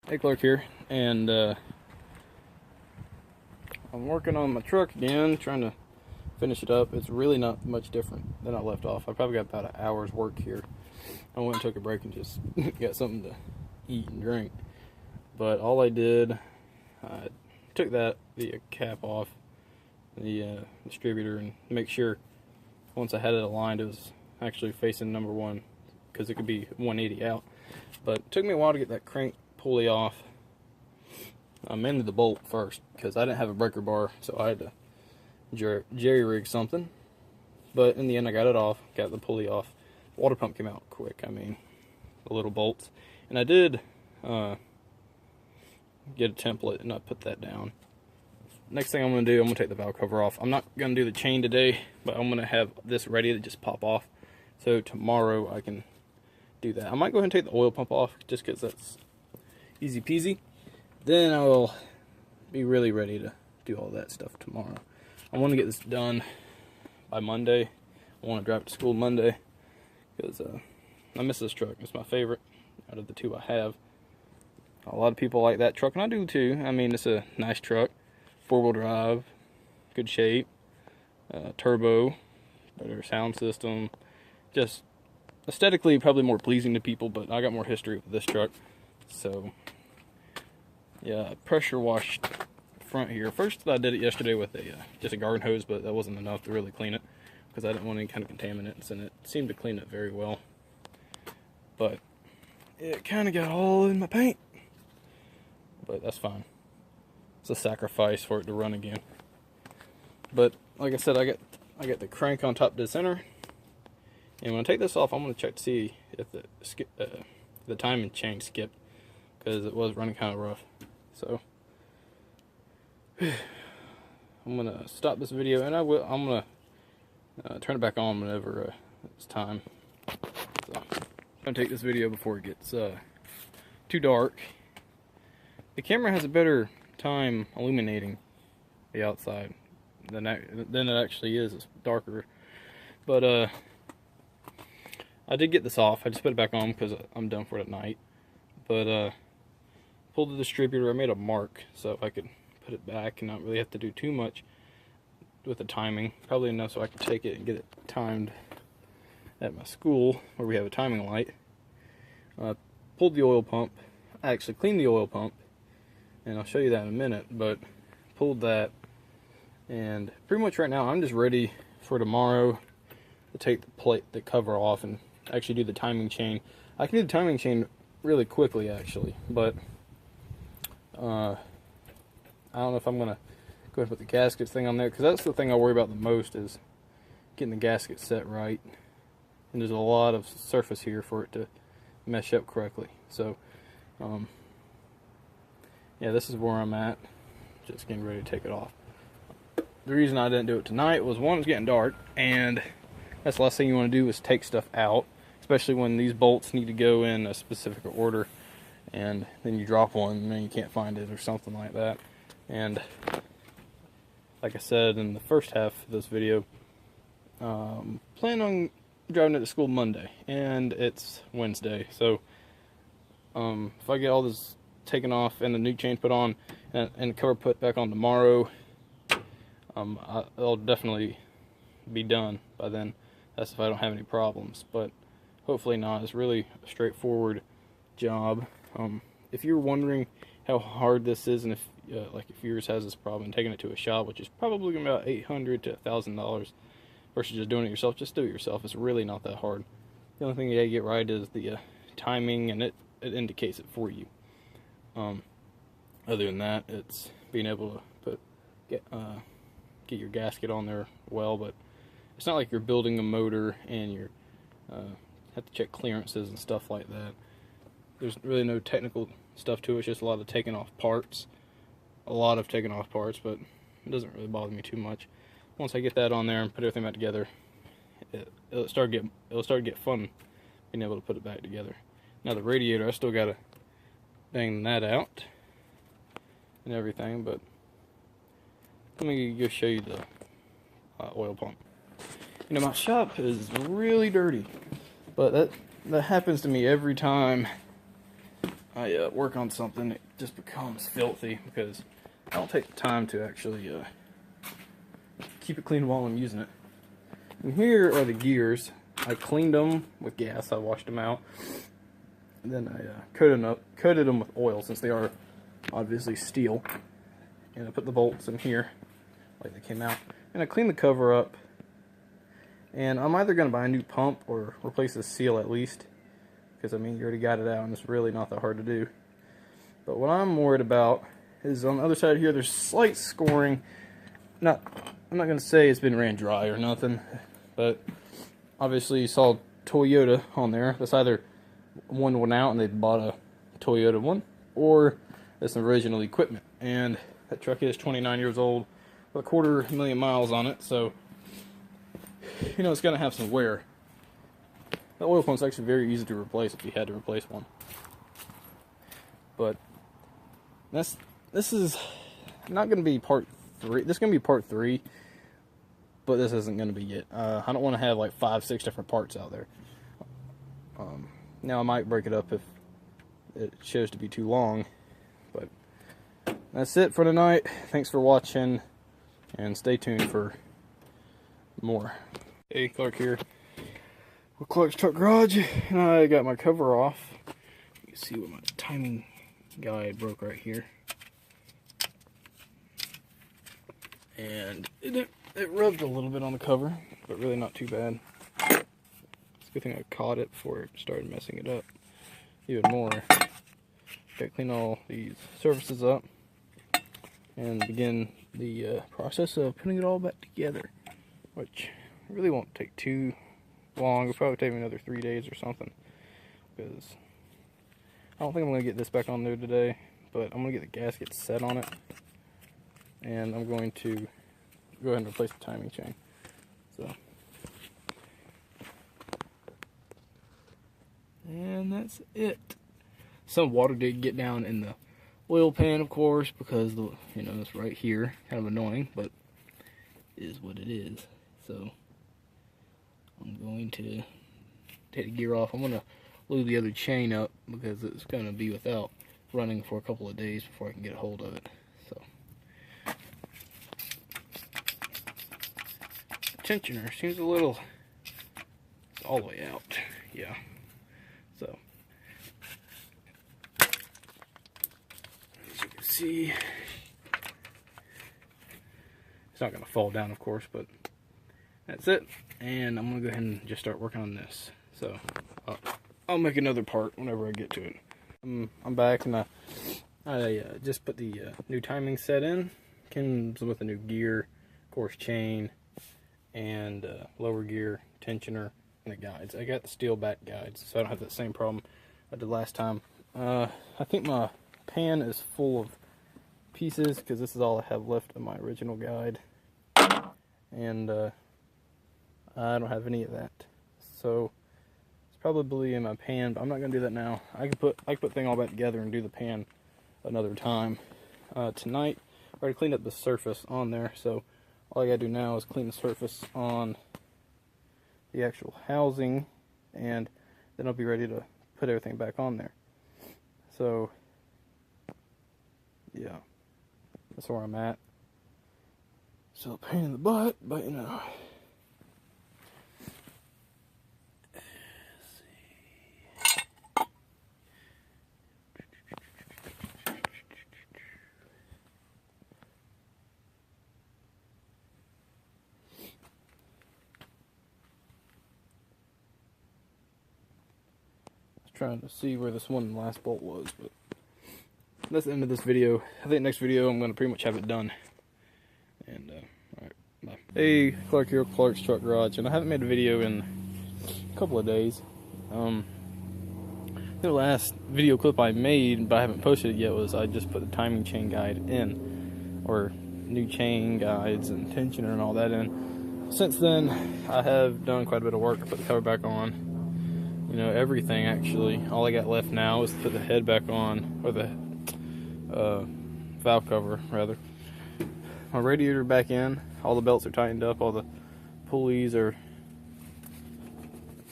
Hey, Clark here, and I'm working on my truck again, trying to finish it up. It's really not much different than I left off. I probably got about an hour's work here. I went and took a break and just got something to eat and drink. But all I did, I took the cap off the distributor and make sure once I had it aligned it was actually facing number one, because it could be 180 out. But it took me a while to get that crank pulley off. I mended the bolt first because I didn't have a breaker bar, so I had to jerry rig something. But in the end, I got it off, got the pulley off. The water pump came out quick. I mean, the little bolts, and I did get a template, and I put that down. Next thing I'm going to do, I'm going to take the valve cover off. I'm not going to do the chain today, but I'm going to have this ready to just pop off. So tomorrow I can do that. I might go ahead and take the oil pump off just because that's easy peasy. Then I will be really ready to do all that stuff tomorrow. I want to get this done by Monday. I want to drive it to school Monday because I miss this truck. It's my favorite out of the two I have. A lot of people like that truck, and I do too. I mean, it's a nice truck. 4-wheel drive, good shape, turbo, better sound system. Just aesthetically probably more pleasing to people, but I got more history with this truck. So yeah, pressure washed front here. First I did it yesterday with just a garden hose, but that wasn't enough to really clean it because I didn't want any kind of contaminants, and it seemed to clean it very well. But it kind of got all in my paint, but that's fine. It's a sacrifice for it to run again. But like I said, I got the crank on top of the center, and when I take this off, I'm going to check to see if the timing chain skipped, because it was running kind of rough. So I'm going to stop this video, and I'm going to turn it back on whenever it's time. So I'm going to take this video before it gets too dark. The camera has a better time illuminating the outside than it actually is. It's darker. But I did get this off. I just put it back on because I'm done for it at night. But pulled the distributor. I made a mark so I could put it back and not really have to do too much with the timing. Probably enough so I can take it and get it timed at my school where we have a timing light. Pulled the oil pump. I actually cleaned the oil pump, and I'll show you that in a minute. But pulled that, and pretty much right now I'm just ready for tomorrow to take the cover off and actually do the timing chain. I can do the timing chain really quickly actually, but I don't know if I'm gonna go ahead and put the gaskets thing on there, because that's the thing I worry about the most, is getting the gasket set right, and there's a lot of surface here for it to mesh up correctly. So yeah, this is where I'm at, just getting ready to take it off. The reason I didn't do it tonight was, one, it's getting dark, and that's the last thing you want to do is take stuff out, especially when these bolts need to go in a specific order, and then you drop one and then you can't find it or something like that. And like I said in the first half of this video, plan on driving it to school Monday, and it's Wednesday. So if I get all this taken off and the new chain put on and the cover put back on tomorrow, it'll definitely be done by then. That's if I don't have any problems, but hopefully not. It's really a straightforward job. If you're wondering how hard this is, and if yours has this problem, taking it to a shop, which is probably going to be about $800 to $1,000 versus just doing it yourself, just do it yourself. It's really not that hard. The only thing you gotta get right is the timing, and it indicates it for you. Other than that, it's being able to get your gasket on there well, but it's not like you're building a motor and you're have to check clearances and stuff like that. There's really no technical stuff to it. It's just a lot of taking off parts. But it doesn't really bother me too much. Once I get that on there and put everything back together, it'll start to get fun being able to put it back together. Now the radiator, I still gotta bang that out and everything, but let me go show you the oil pump. You know, my shop is really dirty, but that happens to me every time I work on something, it just becomes filthy because I don't take the time to actually keep it clean while I'm using it. And here are the gears. I cleaned them with gas. I washed them out. And then I coated them with oil since they are obviously steel. And I put the bolts in here like they came out. And I cleaned the cover up. And I'm either going to buy a new pump or replace the seal at least. Because, I mean, you already got it out and it's really not that hard to do. But what I'm worried about is on the other side here, there's slight scoring. I'm not going to say it's been ran dry or nothing. But obviously you saw Toyota on there. That's either one went out and they bought a Toyota one, or it's original equipment. And that truck is 29 years old with 250,000 miles on it, so you know it's going to have some wear. The oil pump's actually very easy to replace if you had to replace one. But this is not going to be part 3. This is going to be part 3. But this isn't going to be it. I don't want to have like 5-6 different parts out there. Now I might break it up if it shows to be too long. But that's it for tonight. Thanks for watching. And stay tuned for more. Hey, Clark here with Clark's Truck Garage. And I got my cover off. You can see where my timing guide broke right here. And it rubbed a little bit on the cover, but really not too bad. It's a good thing I caught it before it started messing it up even more. Gotta clean all these surfaces up and begin the process of putting it all back together, which really won't take too long. It'll probably take me another 3 days or something, because I don't think I'm going to get this back on there today, but I'm going to get the gasket set on it, and I'm going to go ahead and replace the timing chain. So, and that's it. Some water did get down in the oil pan, of course, because the it's right here. Kind of annoying, but it is what it is. So I'm going to take the gear off. I'm going to lube the other chain up because it's going to be without running for a couple of days before I can get a hold of it. So tensioner seems a little, it's all the way out, yeah. So as you can see, it's not going to fall down, of course, but that's it. And I'm going to go ahead and just start working on this. So I'll make another part whenever I get to it. I'm back, and I just put the new timing set in. Comes with a new gear, of course, chain, and lower gear, tensioner, and the guides. I got the steel back guides, so I don't have that same problem I did last time. I think my pan is full of pieces, because this is all I have left of my original guide. And I don't have any of that. So it's probably in my pan, but I'm not going to do that now. I can put the thing all back together and do the pan another time. Tonight, I already cleaned up the surface on there, so all I gotta do now is clean the surface on the actual housing, and then I'll be ready to put everything back on there. So yeah, that's where I'm at. Still a pain in the butt, but you know. Trying to see where this one last bolt was, but that's the end of this video. I think next video I'm going to pretty much have it done. And alright, bye. Hey, Clark here, Clark's Truck Garage, and I haven't made a video in a couple of days. The last video clip I made, but I haven't posted it yet, was I just put the timing chain guide in, or new chain guides and tensioner and all that in. Since then, I have done quite a bit of work. I put the cover back on. You know, everything actually. All I got left now is to put the head back on, or the valve cover rather. My radiator back in. All the belts are tightened up. All the pulleys are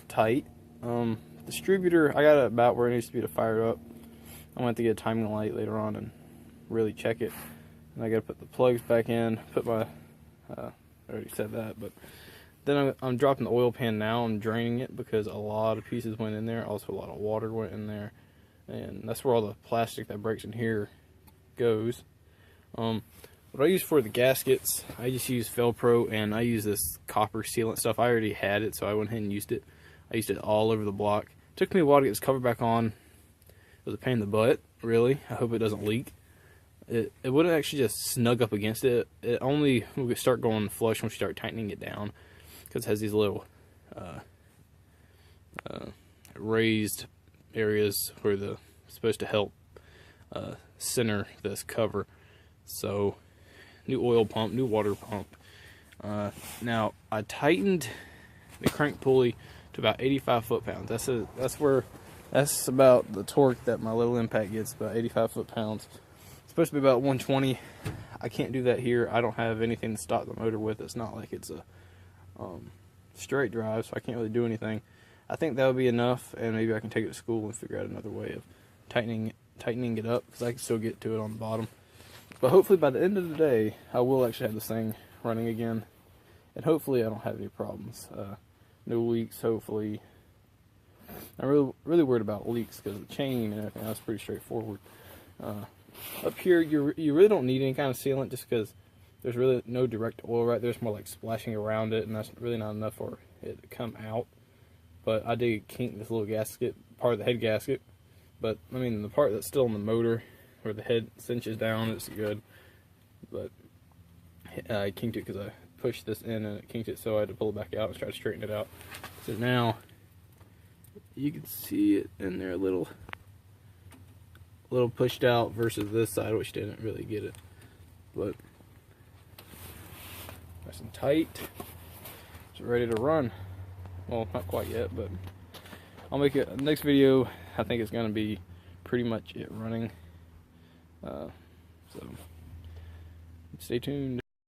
tight. Distributor, I got it about where it needs to be to fire up. I'm gonna have to get a timing light later on and really check it. And I gotta put the plugs back in, put my, I already said that, but then I'm dropping the oil pan now. I'm draining it because a lot of pieces went in there. Also a lot of water went in there. And that's where all the plastic that breaks in here goes. What I use for the gaskets, I just use Velcro, and I use this copper sealant stuff. I already had it, so I went ahead and used it. I used it all over the block. It took me a while to get this cover back on. It was a pain in the butt, really. I hope it doesn't leak. It wouldn't actually just snug up against it. It only will start going flush once you start tightening it down, because it has these little raised areas where it's supposed to help center this cover. So, new oil pump, new water pump. Now I tightened the crank pulley to about 85 foot-pounds. That's about the torque that my little impact gets, about 85 foot-pounds. It's supposed to be about 120. I can't do that here. I don't have anything to stop the motor with. It's not like it's a straight drive, so I can't really do anything. I think that would be enough, and maybe I can take it to school and figure out another way of tightening it up, because I can still get to it on the bottom. But hopefully by the end of the day, I will actually have this thing running again, and hopefully I don't have any problems. No leaks, hopefully. I'm really worried about leaks because of the chain and everything. That's pretty straightforward. Up here, you really don't need any kind of sealant, just because there's really no direct oil right there. It's more like splashing around it, and that's really not enough for it to come out. But I did kink this little gasket, part of the head gasket. But, I mean, the part that's still in the motor, where the head cinches down, it's good. But I kinked it because I pushed this in and it kinked it, so I had to pull it back out and try to straighten it out. So now you can see it in there a little pushed out versus this side, which didn't really get it. But nice and tight. It's ready to run. Well, not quite yet, but I'll make it. Next video, I think it's going to be pretty much it running. So stay tuned.